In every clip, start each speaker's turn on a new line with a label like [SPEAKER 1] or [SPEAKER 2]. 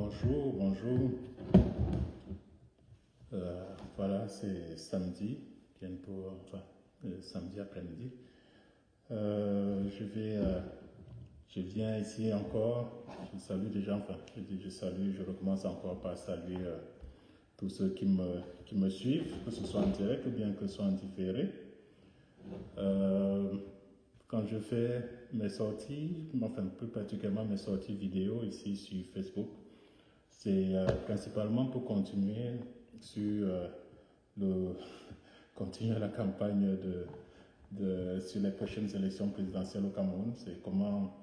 [SPEAKER 1] Bonjour, bonjour. Voilà, c'est samedi, bientôt, samedi après-midi. Je viens ici encore, je salue des gens, je recommence encore par saluer tous ceux qui me suivent, que ce soit en direct ou bien que ce soit en différé. Quand je fais mes sorties, enfin plus particulièrement mes sorties vidéo ici sur Facebook, c'est principalement pour continuer sur continuer la campagne sur les prochaines élections présidentielles au Cameroun. C'est comment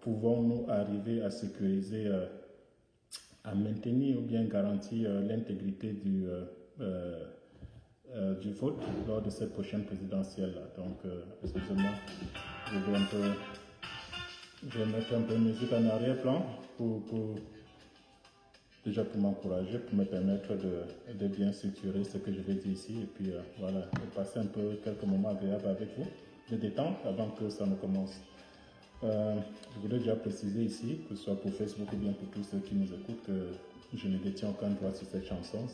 [SPEAKER 1] pouvons-nous arriver à sécuriser, à maintenir ou bien garantir l'intégrité du vote lors de cette prochaine présidentielle. Donc, excusez-moi, je vais mettre un peu de musique en arrière-plan déjà pour m'encourager, pour me permettre de bien structurer ce que je vais dire ici et puis voilà, de passer un peu quelques moments agréables avec vous, de détente avant que ça ne commence. Je voudrais déjà préciser ici, que ce soit pour Facebook ou bien pour tous ceux qui nous écoutent, que je ne détiens aucun droit sur cette chanson.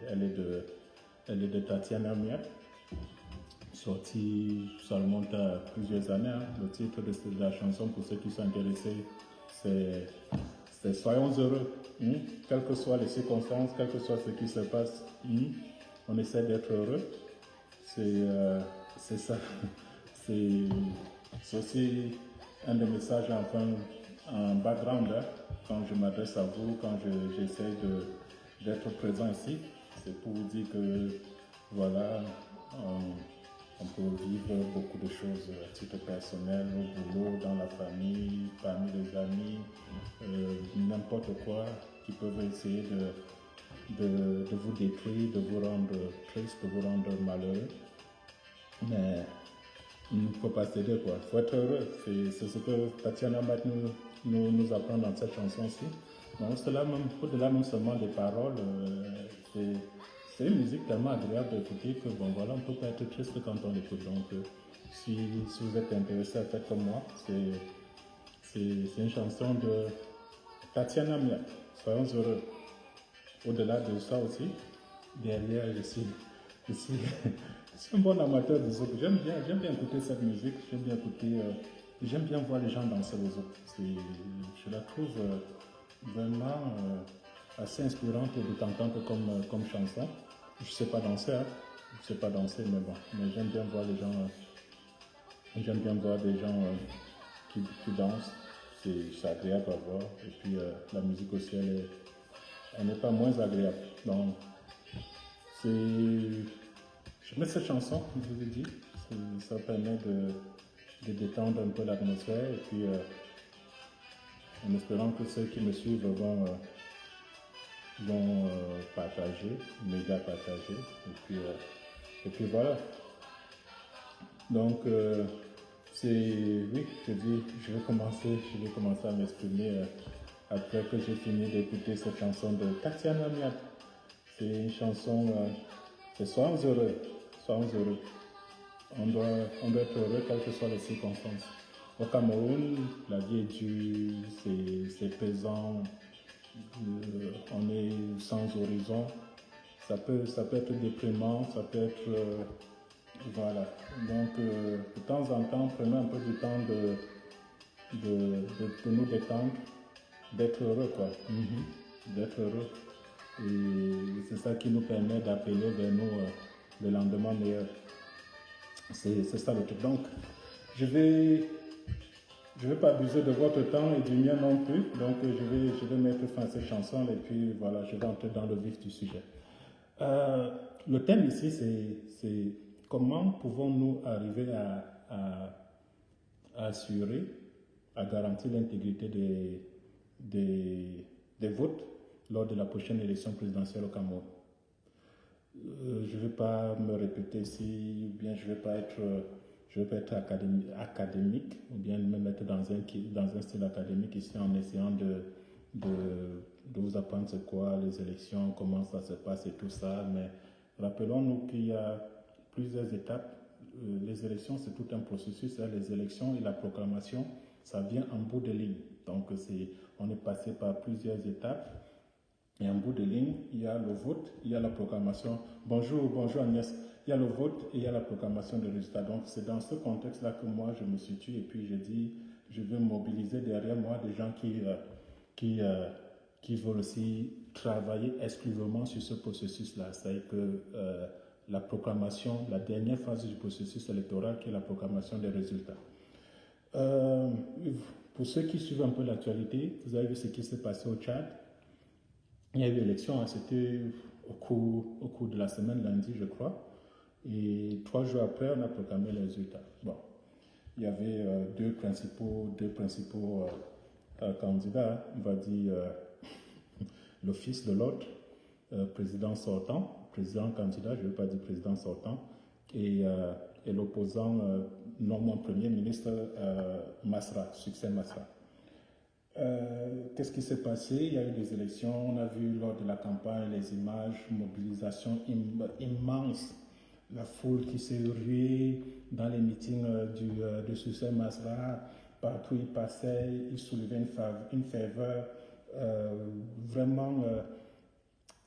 [SPEAKER 1] Elle est de Tatiana Miat, sortie, ça remonte à plusieurs années. Hein. Le titre de la chanson, pour ceux qui sont intéressés, c'est Soyons heureux. Quelles que soient les circonstances, quel que soit ce qui se passe, on essaie d'être heureux. C'est ça. C'est aussi un des messages en background, hein, quand je m'adresse à vous, quand j'essaie d'être présent ici. C'est pour vous dire que voilà, on peut vivre beaucoup de choses à titre personnel, au boulot, dans la famille, parmi les amis, n'importe quoi qui peuvent essayer de vous détruire, de vous rendre triste, de vous rendre malheureux. Mais il ne faut pas céder, quoi. Il faut être heureux. C'est ce que Tatiana Mat nous apprend dans cette chanson-ci. Au-delà même seulement des paroles, c'est une musique tellement agréable d'écouter que bon voilà, on ne peut pas être triste quand on l'écoute. Donc si vous êtes intéressé à faire comme moi, c'est une chanson de Tatiana Miat. Soyons heureux. Au-delà de ça aussi, derrière je suis un bon amateur des autres. J'aime bien écouter cette musique, j'aime bien voir les gens danser les autres. Je la trouve vraiment assez inspirante de t'entendre comme chanson. Je sais pas danser, hein. Je sais pas danser, mais bon. Mais j'aime bien voir des gens qui dansent. C'est agréable à voir. Et puis la musique aussi, elle n'est pas moins agréable. Donc, je mets cette chanson, je vous ai dit. Ça permet de détendre un peu l'atmosphère. Et puis, en espérant que ceux qui me suivent vont partager, méga partager, et puis voilà. Donc, oui, je vais commencer à m'exprimer après que j'ai fini d'écouter cette chanson de Tatiana Miat. C'est une chanson, c'est Soyons heureux, soyons heureux. On doit être heureux quelles que soient les circonstances. Au Cameroun, la vie est dure, c'est pesant. On est sans horizon, ça peut être déprimant, ça peut être voilà. Donc de temps en temps, prenez un peu du temps de nous détendre, d'être heureux quoi, d'être heureux. Et c'est ça qui nous permet d'appeler vers nous le lendemain meilleur. C'est ça le truc. Donc je vais pas abuser de votre temps et du mien non plus, donc je vais mettre fin à cette chanson et puis voilà, je vais entrer dans le vif du sujet. Le thème ici, c'est comment pouvons-nous arriver à assurer, à garantir l'intégrité des votes lors de la prochaine élection présidentielle au Cameroun. Je ne vais pas me répéter ici, ou bien je ne vais pas être académique, ou bien me mettre dans un style académique ici en essayant de vous apprendre c'est quoi les élections, comment ça se passe et tout ça. Mais rappelons-nous qu'il y a plusieurs étapes. Les élections, c'est tout un processus. Les élections et la proclamation, ça vient en bout de ligne. Donc, on est passé par plusieurs étapes. Et en bout de ligne, il y a le vote, il y a la proclamation. Bonjour Agnès. Il y a le vote et il y a la proclamation des résultats. Donc, c'est dans ce contexte-là que moi, je me situe. Et puis, je dis, je veux mobiliser derrière moi des gens qui veulent aussi travailler exclusivement sur ce processus-là. C'est-à-dire que la proclamation, la dernière phase du processus électoral, qui est la proclamation des résultats. Pour ceux qui suivent un peu l'actualité, vous avez vu ce qui s'est passé au Tchad. Il y a eu l'élection, c'était au cours de la semaine, lundi, je crois. Et 3 jours après, on a proclamé les résultats. Bon, il y avait deux principaux candidats, on va dire le fils de l'autre, président candidat, je ne veux pas dire président sortant, et l'opposant, non premier ministre Masra, Succès Masra. Qu'est-ce qui s'est passé? Il y a eu des élections, on a vu lors de la campagne les images, mobilisation immense, la foule qui s'est ruée dans les meetings de Succès Masra, partout il passait, il soulevait une ferveur vraiment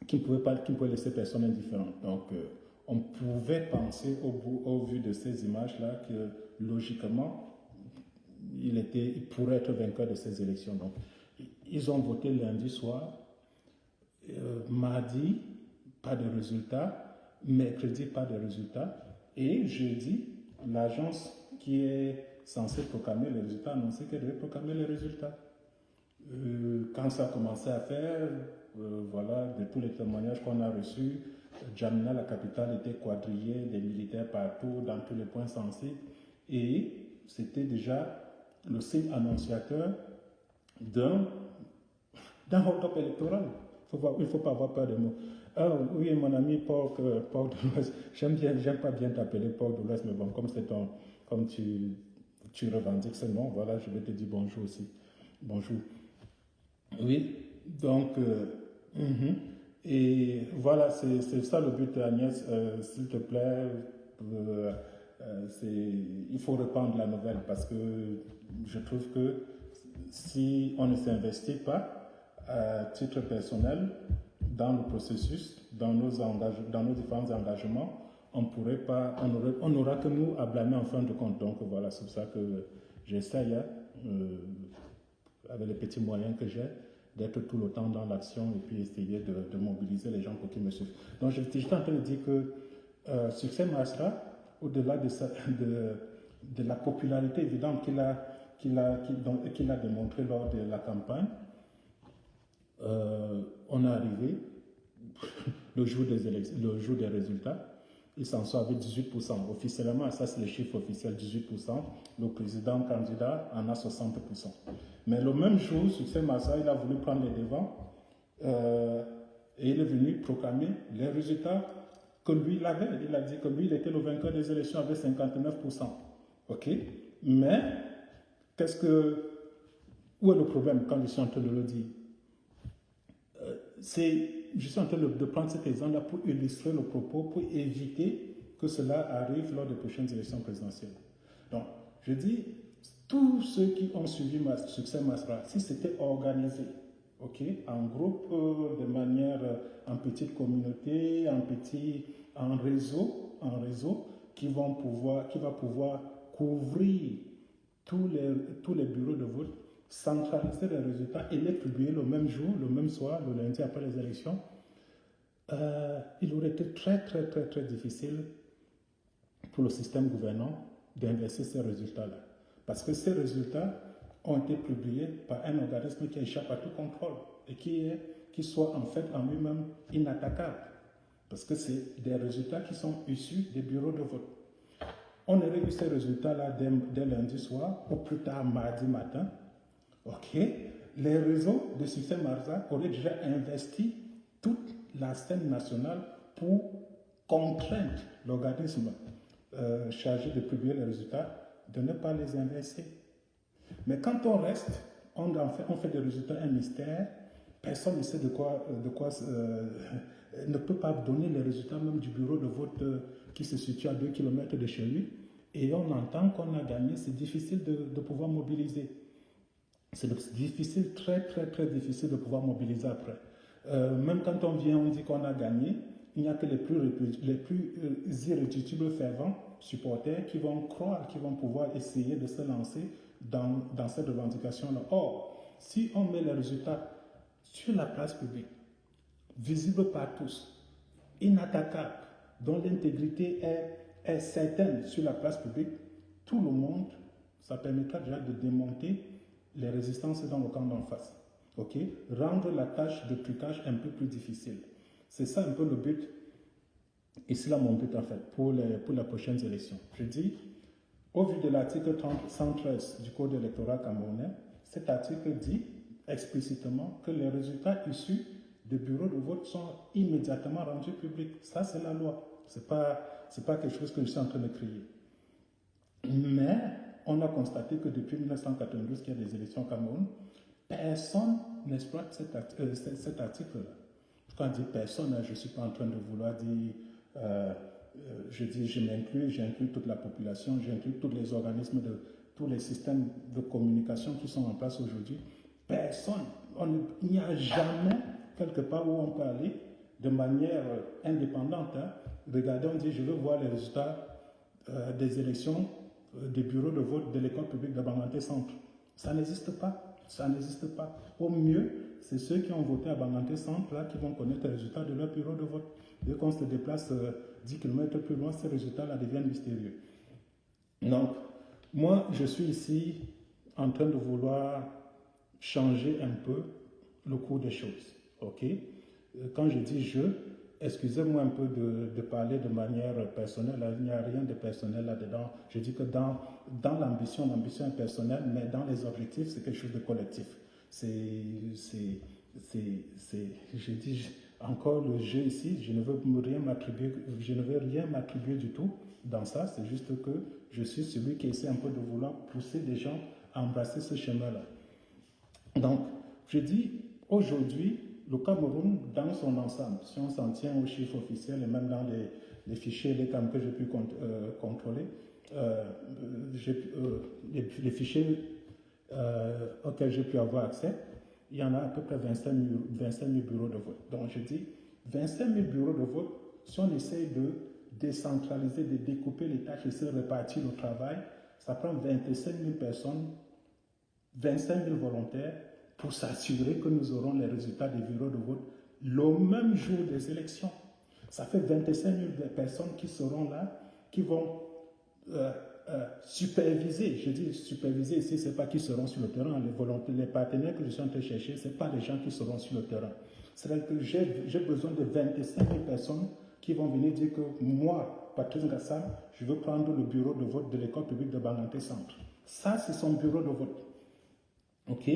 [SPEAKER 1] qui ne pouvait laisser personne indifférent. Donc on pouvait penser au vu de ces images-là que logiquement, il pourrait être vainqueur de ces élections. Donc, ils ont voté lundi soir, mardi, pas de résultats, mercredi, pas de résultats, et jeudi, l'agence qui est censée proclamer les résultats a annoncé qu'elle devait proclamer les résultats. Quand ça a commencé à faire, voilà, de tous les témoignages qu'on a reçus, Djamena, la capitale, était quadrillée, des militaires partout, dans tous les points sensibles, et c'était déjà le signe annonciateur d'un hold-up électoral. Il ne faut pas avoir peur de mots. Oui, mon ami Port de l'Ouest, j'aime pas bien t'appeler Port de l'Ouest, mais bon, comme tu revendiques ce nom, voilà, je vais te dire bonjour aussi. Bonjour. Oui, donc, et voilà, c'est ça le but, Agnès, s'il te plaît, il faut répandre la nouvelle parce que je trouve que si on ne s'investit pas à titre personnel dans le processus, dans nos différents engagements, on n'aura que nous à blâmer en fin de compte. Donc voilà, c'est pour ça que j'essaye, avec les petits moyens que j'ai, d'être tout le temps dans l'action et puis essayer de mobiliser les gens pour qu'ils me suivent. Donc j'étais en train de dire que Succès Masra, au-delà de la popularité évidente qu'il a démontré lors de la campagne, on est arrivé le jour des résultats, il s'en sort avec 18%. Officiellement, ça c'est le chiffre officiel, 18%. Le président candidat en a 60%. Mais le même jour, Succès Masra, il a voulu prendre les devants et il est venu proclamer les résultats que lui il avait. Il a dit que lui, il était le vainqueur des élections avec 59%. OK? Mais, où est le problème quand je suis en train de le dire? Je suis en train de prendre cet exemple-là pour illustrer le propos, pour éviter que cela arrive lors des prochaines élections présidentielles. Donc, je dis, tous ceux qui ont suivi Succès Masra, si c'était organisé, ok, en groupe, de manière, en petite communauté, en réseau, qui va pouvoir couvrir tous les bureaux de vote, centraliser les résultats et les publier le même jour, le même soir, le lundi après les élections, il aurait été très, très, très, très difficile pour le système gouvernant d'inverser ces résultats-là. Parce que ces résultats ont été publiés par un organisme qui échappe à tout contrôle et qui soit en fait en lui-même inattaquable. Parce que c'est des résultats qui sont issus des bureaux de vote. On aurait eu ces résultats-là dès lundi soir, ou plus tard mardi matin. OK? Les réseaux de Succès Masra auraient déjà investi toute la scène nationale pour contraindre l'organisme chargé de publier les résultats de ne pas les inverser. Mais quand on reste, on fait des résultats un mystère, personne ne sait ne peut pas donner les résultats même du bureau de vote qui se situe à 2 km de chez lui, et on entend qu'on a gagné, c'est difficile de pouvoir mobiliser. C'est difficile, très difficile de pouvoir mobiliser après. Même quand on vient, on dit qu'on a gagné, il n'y a que les plus irréductibles fervents supporters qui vont croire, qui vont pouvoir essayer de se lancer dans cette revendication-là. Or, si on met les résultats sur la place publique, visible par tous, inattaquable, dont l'intégrité est certaine sur la place publique, tout le monde, ça permettra déjà de démonter les résistances dans le camp d'en face. Ok? Rendre la tâche de trucage un peu plus difficile. C'est ça un peu le but, et c'est là mon but en fait, pour les prochaines élections. Je dis, au vu de l'article 113 du Code électoral camerounais, cet article dit explicitement que les résultats issus des bureaux de vote sont immédiatement rendus publics. Ça, c'est la loi. Ce n'est pas quelque chose que je suis en train de crier. Mais on a constaté que depuis 1992 qu'il y a des élections au Cameroun, personne n'exploite cet article-là. Quand je dis personne, je ne suis pas en train de vouloir dire, je m'inclus, j'inclus toute la population, j'inclus tous les organismes, tous les systèmes de communication qui sont en place aujourd'hui. Personne, il n'y a jamais quelque part où on peut aller de manière indépendante. Regardez, on dit, je veux voir les résultats des élections des bureaux de vote de l'école publique de Banganté Centre. Ça n'existe pas. Ça n'existe pas. Au mieux, c'est ceux qui ont voté à Banganté Centre là, qui vont connaître les résultats de leur bureau de vote. Dès qu'on se déplace 10 km plus loin, ces résultats-là deviennent mystérieux. Donc, moi, je suis ici en train de vouloir changer un peu le cours des choses. Ok? Quand je dis je, excusez-moi un peu de parler de manière personnelle, il n'y a rien de personnel là-dedans. Je dis que dans l'ambition est personnelle, mais dans les objectifs, c'est quelque chose de collectif. Je dis encore le jeu ici, je ne veux rien m'attribuer du tout dans ça, c'est juste que je suis celui qui essaie un peu de vouloir pousser des gens à embrasser ce chemin-là. Donc, je dis, aujourd'hui, le Cameroun, dans son ensemble, si on s'en tient aux chiffres officiels et même dans les fichiers, les camps que j'ai pu contrôler, les fichiers auxquels j'ai pu avoir accès, il y en a à peu près 25 000 bureaux de vote. Donc, je dis, 25 000 bureaux de vote, si on essaye de décentraliser, de découper les tâches et de se répartir le travail, ça prend 25 000 personnes, 25 000 volontaires pour s'assurer que nous aurons les résultats des bureaux de vote le même jour des élections. Ça fait 25 000 personnes qui seront là, qui vont superviser. Je dis superviser ici, ce n'est pas qui seront sur le terrain. Les volontaires, les partenaires que je suis en train de chercher, ce n'est pas les gens qui seront sur le terrain. C'est-à-dire que j'ai besoin de 25 000 personnes qui vont venir dire que moi, Patrice Ngassam, je veux prendre le bureau de vote de l'école publique de Banganté Centre. Ça, c'est son bureau de vote. Ok?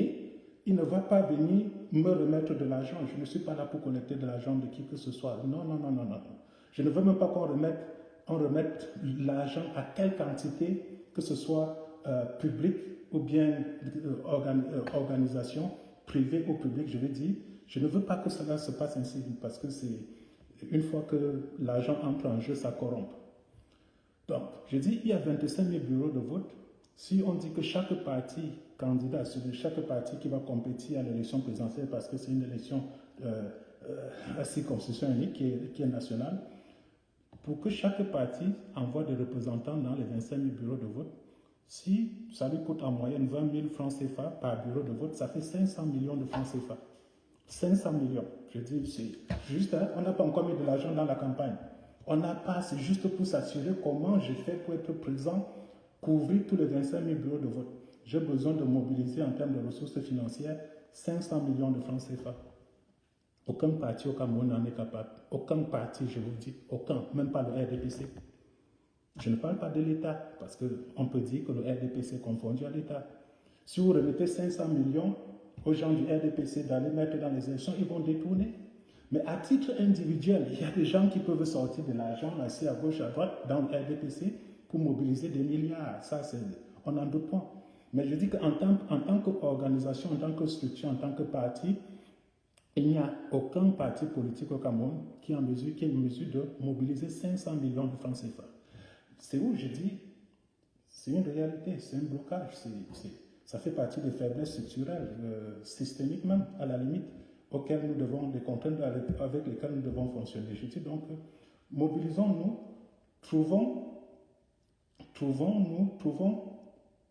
[SPEAKER 1] Il ne va pas venir me remettre de l'argent. Je ne suis pas là pour collecter de l'argent de qui que ce soit. Non. Je ne veux même pas qu'on remette l'argent à quelle quantité, que ce soit public ou bien organisation, privée ou publique, je veux dire. Je ne veux pas que cela se passe ainsi parce que c'est une fois que l'argent entre en jeu, ça corrompt. Donc, je dis, il y a 25 000 bureaux de vote. Si on dit que chaque parti candidat, chaque parti qui va compétir à l'élection présidentielle, parce que c'est une élection à circonscription unique qui est nationale, pour que chaque parti envoie des représentants dans les 25 000 bureaux de vote, si ça lui coûte en moyenne 20 000 francs CFA par bureau de vote, ça fait 500 millions de francs CFA. 500 millions. Je dis, c'est juste, hein, on n'a pas encore mis de l'argent dans la campagne. On n'a pas, c'est juste pour s'assurer comment je fais pour être présent, couvrir tous les 25 000 bureaux de vote. J'ai besoin de mobiliser en termes de ressources financières 500 millions de francs CFA. Aucun parti au Cameroun n'en est capable. Aucun parti, je vous dis, aucun, même pas le RDPC. Je ne parle pas de l'État, parce qu'on peut dire que le RDPC est confondu à l'État. Si vous remettez 500 millions aux gens du RDPC d'aller mettre dans les élections, ils vont détourner. Mais à titre individuel, il y a des gens qui peuvent sortir de l'argent assis à gauche, à droite, dans le RDPC, pour mobiliser des milliards. Ça, on n'en doute pas. Mais je dis qu'en tant qu'organisation, en tant que structure, en tant que parti, il n'y a aucun parti politique au Cameroun qui est en mesure de mobiliser 500 millions de francs CFA. C'est où je dis, c'est une réalité, c'est un blocage, Ça fait partie des faiblesses structurelles, systémiques même, à la limite, auxquelles nous devons, des contraintes avec lesquelles nous devons fonctionner. Je dis donc, mobilisons-nous, trouvons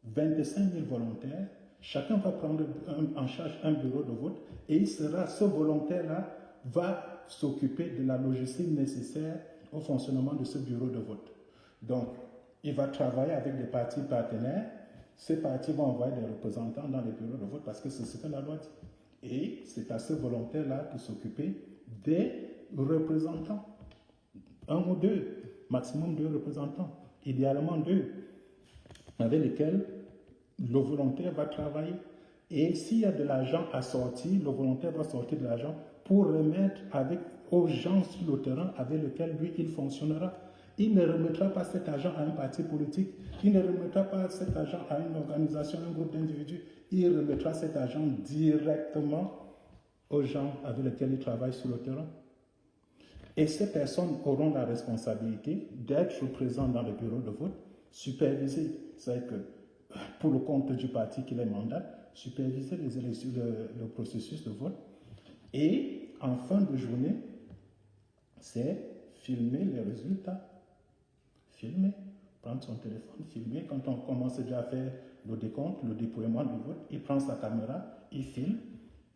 [SPEAKER 1] 25 000 volontaires, chacun va prendre en charge un bureau de vote et ce volontaire-là va s'occuper de la logistique nécessaire au fonctionnement de ce bureau de vote. Donc, il va travailler avec des partis partenaires. Ces partis vont envoyer des représentants dans les bureaux de vote parce que c'est ce que la loi dit. Et c'est à ce volontaire-là de s'occuper des représentants. 1 ou 2, maximum 2 représentants, idéalement 2, avec lesquels le volontaire va travailler. Et s'il y a de l'argent à sortir, le volontaire va sortir de l'argent pour remettre aux gens sur le terrain avec lesquels lui, il fonctionnera. Il ne remettra pas cet argent à un parti politique, il ne remettra pas cet argent à une organisation, un groupe d'individus, il remettra cet argent directement aux gens avec lesquels il travaille sur le terrain. Et ces personnes auront la responsabilité d'être présentes dans le bureau de vote, superviser, c'est-à-dire que pour le compte du parti qui les mandate, superviser les élections, le processus de vote. Et en fin de journée, c'est filmer les résultats. Filmer, prendre son téléphone, filmer. Quand on commence déjà à faire le décompte, le déploiement du vote, il prend sa caméra, il filme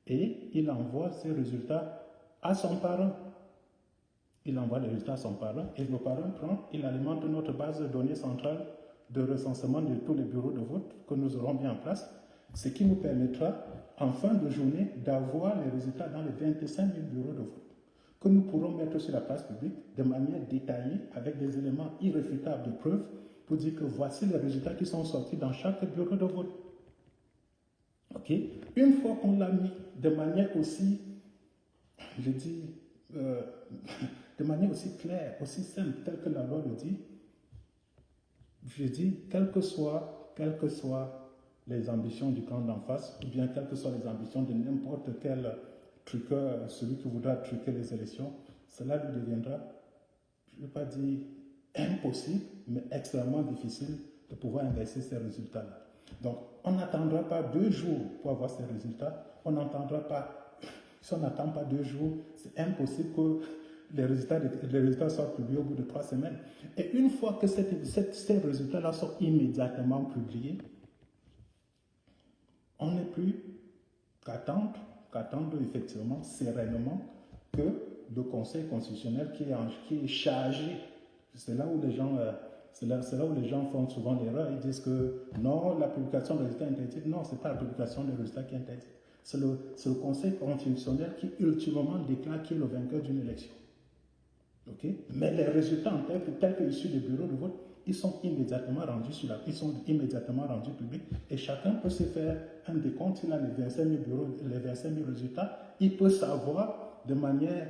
[SPEAKER 1] et il envoie ses résultats à son parent. Il envoie les résultats à son parent et le parent il alimente notre base de données centrale de recensement de tous les bureaux de vote que nous aurons mis en place, ce qui nous permettra en fin de journée d'avoir les résultats dans les 25 000 bureaux de vote que nous pourrons mettre sur la place publique de manière détaillée avec des éléments irréfutables de preuve pour dire que voici les résultats qui sont sortis dans chaque bureau de vote. Ok? Une fois qu'on l'a mis de manière aussi, je dis, de manière aussi claire, aussi simple, telle que la loi le dit, je dis, quelles que soient les ambitions du camp d'en face, ou bien quelles que soient les ambitions de n'importe quel truqueur, celui qui voudra truquer les élections, cela lui deviendra, je ne vais pas dire impossible, mais extrêmement difficile de pouvoir inverser ces résultats-là. Donc, on n'attendra pas 2 jours pour avoir ces résultats, on n'attendra pas, si on n'attend pas 2 jours, c'est impossible que les résultats soient publiés au bout de 3 semaines. Et une fois que ces résultats-là sont immédiatement publiés, on n'est plus qu'attendre effectivement sereinement que le Conseil constitutionnel qui est chargé, c'est là où les gens font souvent l'erreur, ils disent que non, la publication des résultats est interdite. Non, ce n'est pas la publication des résultats qui est interdite. C'est le Conseil constitutionnel qui ultimement déclare qui est le vainqueur d'une élection. Okay? Mais les résultats en tels qu'issus des bureaux de vote, ils sont immédiatement rendus publics et chacun peut se faire un décompte. Il a les 25 000 résultats. Il peut savoir de manière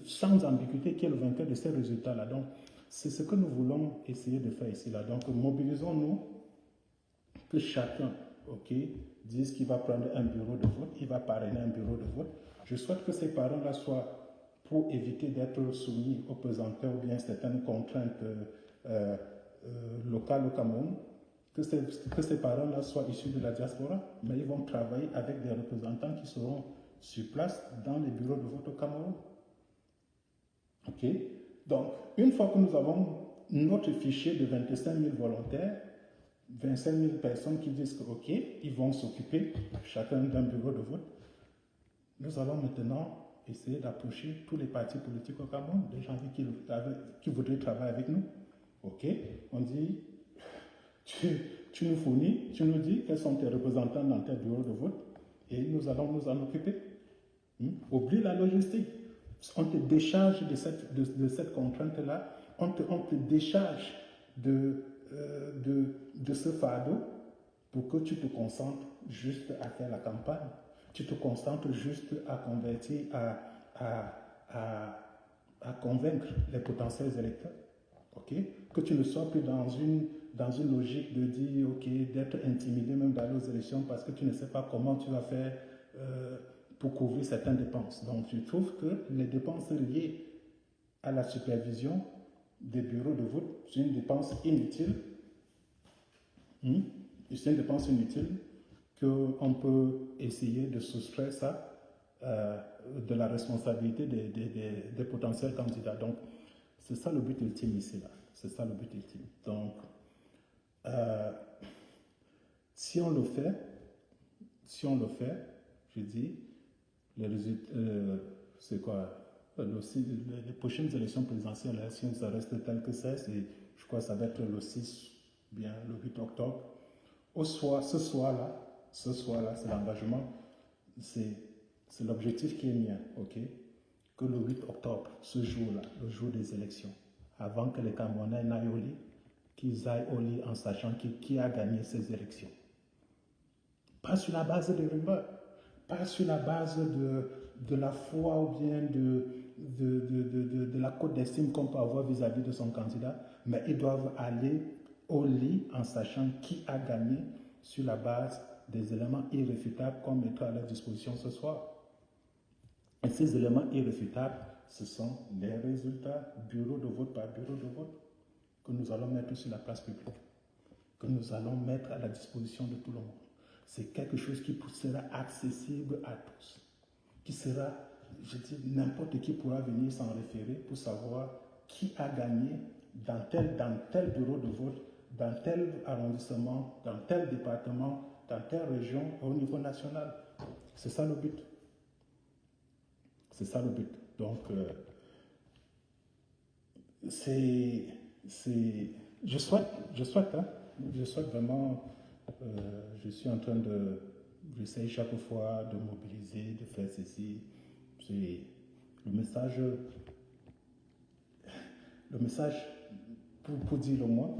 [SPEAKER 1] sans ambiguïté qui est le vainqueur de ces résultats-là. Donc, c'est ce que nous voulons essayer de faire ici. Là. Donc, mobilisons-nous, que chacun dise qu'il va prendre un bureau de vote, il va parrainer un bureau de vote. Je souhaite que ces parents-là soient, pour éviter d'être soumis aux pesanteurs ou bien certaines contraintes locales au Cameroun, que ces parents-là soient issus de la diaspora, mais ils vont travailler avec des représentants qui seront sur place dans les bureaux de vote au Cameroun. Ok? Donc, une fois que nous avons notre fichier de 25 000 volontaires, 25 000 personnes qui disent que, ok, ils vont s'occuper chacun d'un bureau de vote, nous allons maintenant essayer d'approcher tous les partis politiques au Cameroun, des gens qui voudraient travailler avec nous. Ok, on dit, tu nous fournis, tu nous dis quels sont tes représentants dans tes bureaux de vote et nous allons nous en occuper. Oublie la logistique. On te décharge de cette contrainte-là, on te décharge de ce fardeau pour que tu te concentres juste à faire la campagne. Tu te concentres juste à convertir, à convaincre les potentiels électeurs. Okay? Que tu ne sois plus dans une logique de dire, d'être intimidé même d'aller aux élections parce que tu ne sais pas comment tu vas faire pour couvrir certaines dépenses. Donc, je trouve que les dépenses liées à la supervision des bureaux de vote, c'est une dépense inutile. Hmm? C'est une dépense inutile qu'on peut essayer de soustraire ça de la responsabilité des potentiels candidats. Donc, c'est ça le but ultime ici, là. C'est ça le but ultime. Donc, si on le fait, je dis, les résultats, c'est quoi les prochaines élections présidentielles, si ça reste tel que c'est, je crois que ça va être le 6, bien le 8 octobre. Ce soir-là, c'est l'engagement, c'est l'objectif qui est mien, ok? Que le 8 octobre, ce jour-là, le jour des élections, avant que les Camerounais n'aillent au lit, qu'ils aillent au lit en sachant qui a gagné ces élections. Pas sur la base de rumeurs, pas sur la base de la foi ou bien de la cote d'estime qu'on peut avoir vis-à-vis de son candidat, mais ils doivent aller au lit en sachant qui a gagné sur la base des éléments irréfutables qu'on mettra à leur disposition ce soir. Et ces éléments irréfutables, ce sont les résultats bureau de vote par bureau de vote que nous allons mettre sur la place publique, que nous allons mettre à la disposition de tout le monde. C'est quelque chose qui sera accessible à tous, qui sera, je dis, n'importe qui pourra venir s'en référer pour savoir qui a gagné dans tel bureau de vote, dans tel arrondissement, dans tel département, dans telle région, au niveau national. C'est ça le but. C'est ça le but. Donc, je souhaite vraiment, je suis en train j'essaie chaque fois de mobiliser, de faire ceci. Le message, pour dire le moins,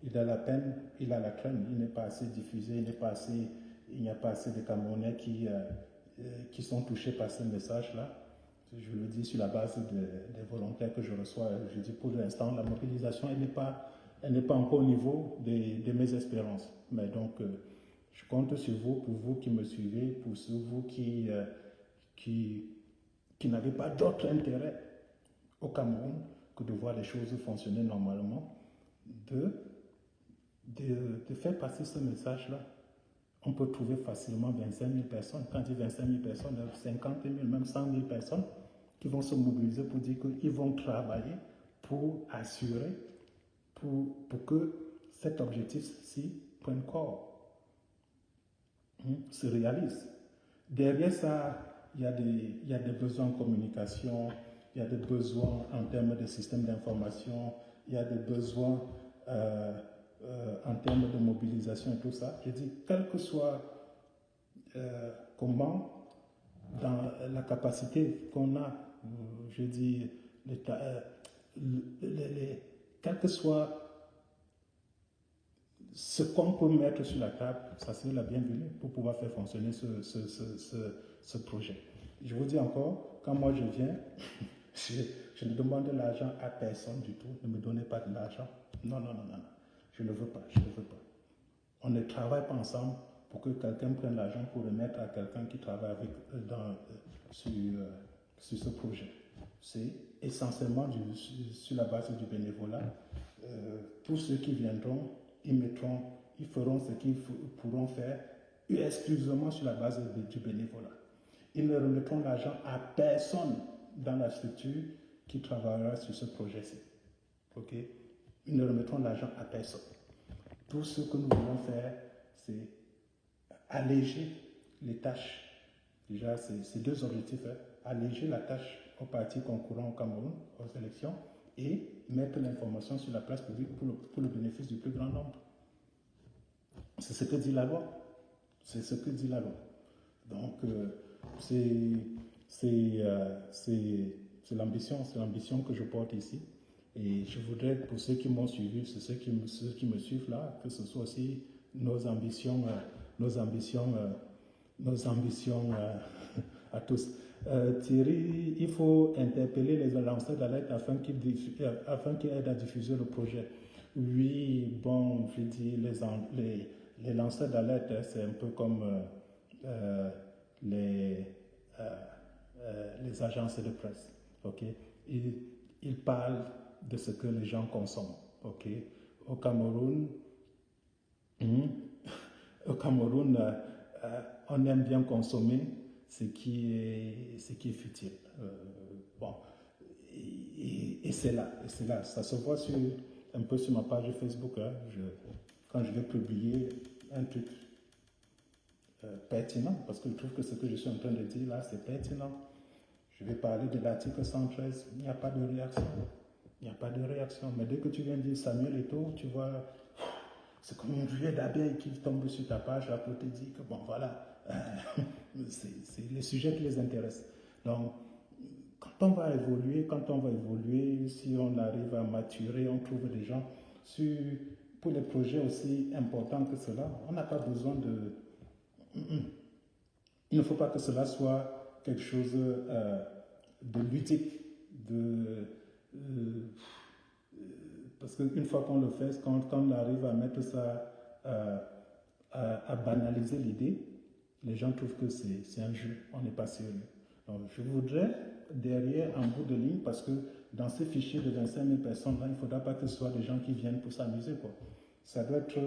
[SPEAKER 1] il a la peine, il a la crème, il n'est pas assez diffusé, il n'y a pas assez de Camerounais qui sont touchés par ce message-là. Je le dis sur la base des volontaires que je reçois. Je dis pour l'instant, la mobilisation, elle n'est pas encore au niveau de mes espérances. Mais donc, je compte sur vous, pour vous qui me suivez, pour vous qui n'avez pas d'autre intérêt au Cameroun que de voir les choses fonctionner normalement, de faire passer ce message-là. On peut trouver facilement 25 000 personnes. Quand je dis 25 000 personnes, 50 000, même 100 000 personnes qui vont se mobiliser pour dire qu'ils vont travailler pour assurer, pour que cet objectif-ci prenne corps, se réalise. Derrière ça, il y a des besoins en communication, il y a des besoins en termes de système d'information, il y a des besoins en termes de mobilisation et tout ça. Je dis, quel que soit comment, dans la capacité qu'on a, je dis, quel que soit ce qu'on peut mettre sur la table, ça serait la bienvenue pour pouvoir faire fonctionner ce projet. Je vous dis encore, quand moi je viens, je ne demande de l'argent à personne du tout. Ne me donnez pas de l'argent. Non. Je ne le veux pas. On ne travaille pas ensemble pour que quelqu'un prenne l'argent pour remettre à quelqu'un qui travaille sur ce projet. C'est essentiellement sur la base du bénévolat. Tous ceux qui viendront, ils feront ce qu'ils pourront faire exclusivement sur la base du bénévolat. Ils ne remettront l'argent à personne dans la structure qui travaillera sur ce projet-ci. Ok? Ils ne remettront l'argent à personne. Tout ce que nous voulons faire, c'est alléger les tâches. Déjà, c'est deux objectifs. Alléger la tâche aux partis concourant au Cameroun, aux élections, et mettre l'information sur la place publique pour le bénéfice du plus grand nombre. C'est ce que dit la loi. C'est ce que dit la loi. Donc, c'est l'ambition que je porte ici. Et je voudrais, pour ceux qui m'ont suivi, ceux qui me suivent là, que ce soit aussi nos ambitions à tous. Thierry, il faut interpeller les lanceurs d'alerte afin qu'ils aident à diffuser le projet. Oui, bon, je dis, les lanceurs d'alerte, c'est un peu comme les agences de presse. Okay? Ils parlent de ce que les gens consomment. Okay? Au Cameroun, Mhm. Au Cameroun, on aime bien consommer ce qui est futile. Bon, et c'est là, ça se voit un peu sur ma page Facebook. Hein. Quand je vais publier un truc pertinent, parce que je trouve que ce que je suis en train de dire là, c'est pertinent. Je vais parler de l'article 113, il n'y a pas de réaction. Il n'y a pas de réaction. Mais dès que tu viens dire Samuel Eto'o, tu vois, c'est comme une ruée d'abeilles qui tombe sur ta page là, pour te dire que bon, voilà, c'est les sujets qui les intéressent. Donc, quand on va évoluer, si on arrive à maturer, on trouve des gens pour les projets aussi importants que cela, on n'a pas besoin de. Il ne faut pas que cela soit quelque chose de ludique, parce qu'une fois qu'on le fait, quand on arrive à mettre ça, à banaliser l'idée, les gens trouvent que c'est un jeu, on n'est pas sérieux. Donc, je voudrais, derrière, en bout de ligne, parce que dans ces fichiers de 25 000 personnes, là, il ne faudra pas que ce soit des gens qui viennent pour s'amuser, quoi. Ça doit être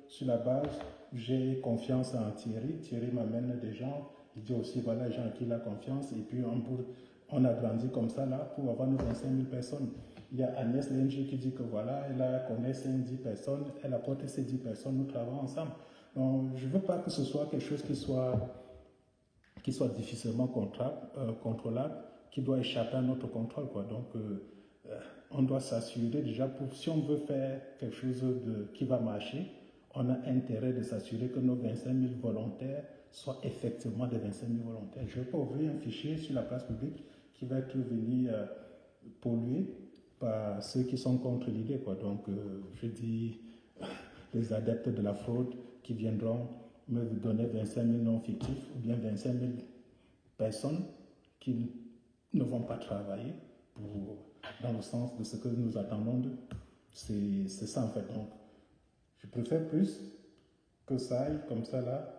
[SPEAKER 1] sur la base, j'ai confiance en Thierry, Thierry m'amène des gens, il dit aussi, voilà, les gens à qui il a confiance, et puis on a grandi comme ça, là, pour avoir nos 25 000 personnes. Il y a Agnès Lengi qui dit que voilà, elle connaît 5-10 personnes, elle apporte ces 10 personnes, nous travaillons ensemble. Donc, je ne veux pas que ce soit quelque chose qui soit difficilement contrôlable, qui doit échapper à notre contrôle, quoi. Donc, on doit s'assurer déjà, si on veut faire quelque chose qui va marcher, on a intérêt de s'assurer que nos 25 000 volontaires soient effectivement des 25 000 volontaires. Je ne vais pas ouvrir un fichier sur la place publique qui va être venu polluer par ceux qui sont contre l'idée, quoi. Donc, je dis, les adeptes de la fraude qui viendront me donner 25 000 noms fictifs ou bien 25 000 personnes qui ne vont pas travailler dans le sens de ce que nous attendons d'eux. C'est ça en fait. Donc, je préfère plus que ça aille comme ça là,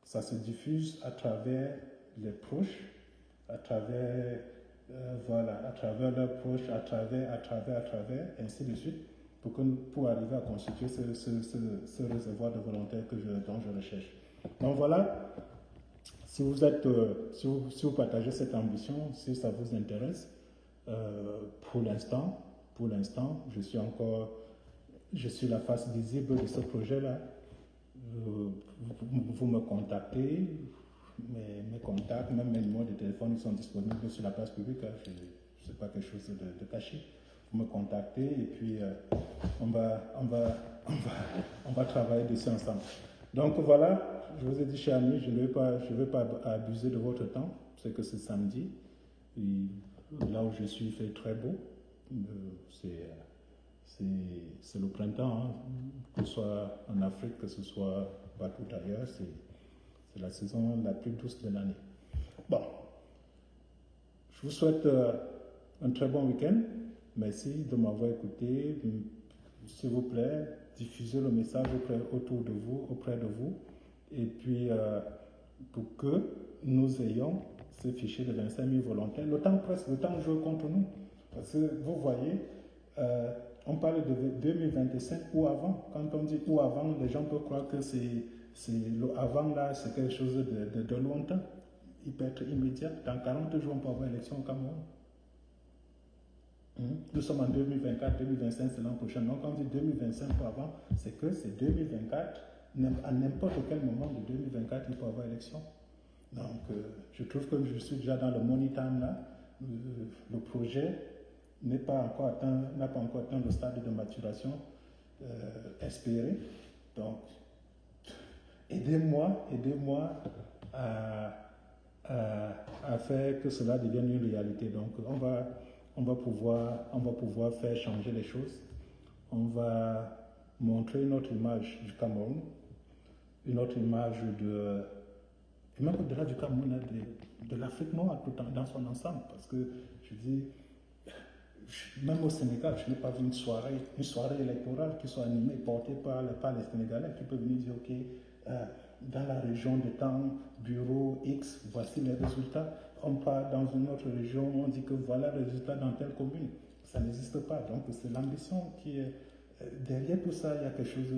[SPEAKER 1] ça se diffuse à travers les proches, à travers à travers leurs proches, à travers, ainsi de suite, pour arriver à constituer ce réservoir de volontaires dont je recherche. Donc voilà, si vous partagez cette ambition, si ça vous intéresse, pour l'instant, je suis la face visible de ce projet-là. Vous me contactez, mes contacts, même mes numéros de téléphone, ils sont disponibles sur la place publique. Ce n'est pas quelque chose de caché. Vous me contactez et puis on va travailler dessus ensemble. Donc voilà, je vous ai dit, chers amis, je ne vais pas abuser de votre temps. C'est que c'est samedi. Et là où je suis, il fait très beau. C'est le printemps, hein. Que ce soit en Afrique, que ce soit partout ailleurs, c'est la saison la plus douce de l'année. Bon, je vous souhaite un très bon week-end. Merci de m'avoir écouté. S'il vous plaît, diffusez le message auprès de vous. Et puis, pour que nous ayons ce fichier de 25 000 volontaires, le temps joue contre nous. Parce que vous voyez, on parle de 2025 ou avant. Quand on dit ou avant, les gens peuvent croire que le avant là, c'est quelque chose de lointain. Il peut être immédiat. Dans 40 jours, on peut avoir l'élection au Cameroun. Nous sommes en 2024, 2025, c'est l'an prochain. Donc, quand on dit 2025 ou avant, c'est que c'est 2024. À n'importe quel moment de 2024, il peut y avoir élection. Donc, je trouve que je suis déjà dans le money time là. Le projet n'a pas encore atteint le stade de maturation espéré. Donc, aidez-moi à faire que cela devienne une réalité. Donc, on va pouvoir faire changer les choses. On va montrer une autre image du Cameroun, une autre image même au-delà du Cameroun, de l'Afrique noire dans son ensemble. Parce que je dis, même au Sénégal, je n'ai pas vu une soirée électorale qui soit animée, portée par les Sénégalais, qui peuvent venir dire, OK, dans la région de temps, bureau X, voici les résultats. On part dans une autre région, on dit que voilà le résultat dans telle commune. Ça n'existe pas. Donc c'est l'ambition qui est derrière tout ça. Il y a quelque chose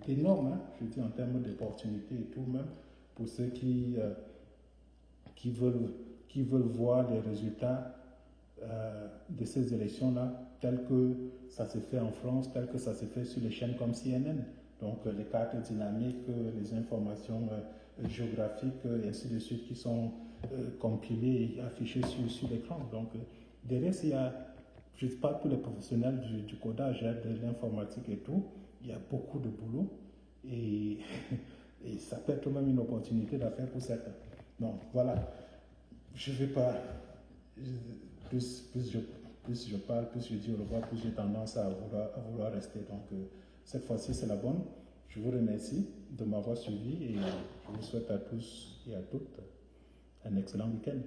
[SPEAKER 1] d'énorme, hein, je dis en termes d'opportunités et tout, même pour ceux qui veulent voir les résultats de ces élections-là, telles que ça se fait en France, telles que ça se fait sur les chaînes comme CNN. Donc les cartes dynamiques, les informations géographiques, et ainsi de suite, qui sont compilées et affichées sur l'écran. Donc derrière, il y a, je ne dis pas pour les professionnels du codage, hein, de l'informatique et tout, il y a beaucoup de boulot et, et ça peut être même une opportunité d'affaires pour certains. Donc voilà, je ne vais pas, plus je parle, plus je dis au revoir, plus j'ai tendance à vouloir rester. Donc cette fois-ci, c'est la bonne. Je vous remercie de m'avoir suivi et je vous souhaite à tous et à toutes un excellent week-end.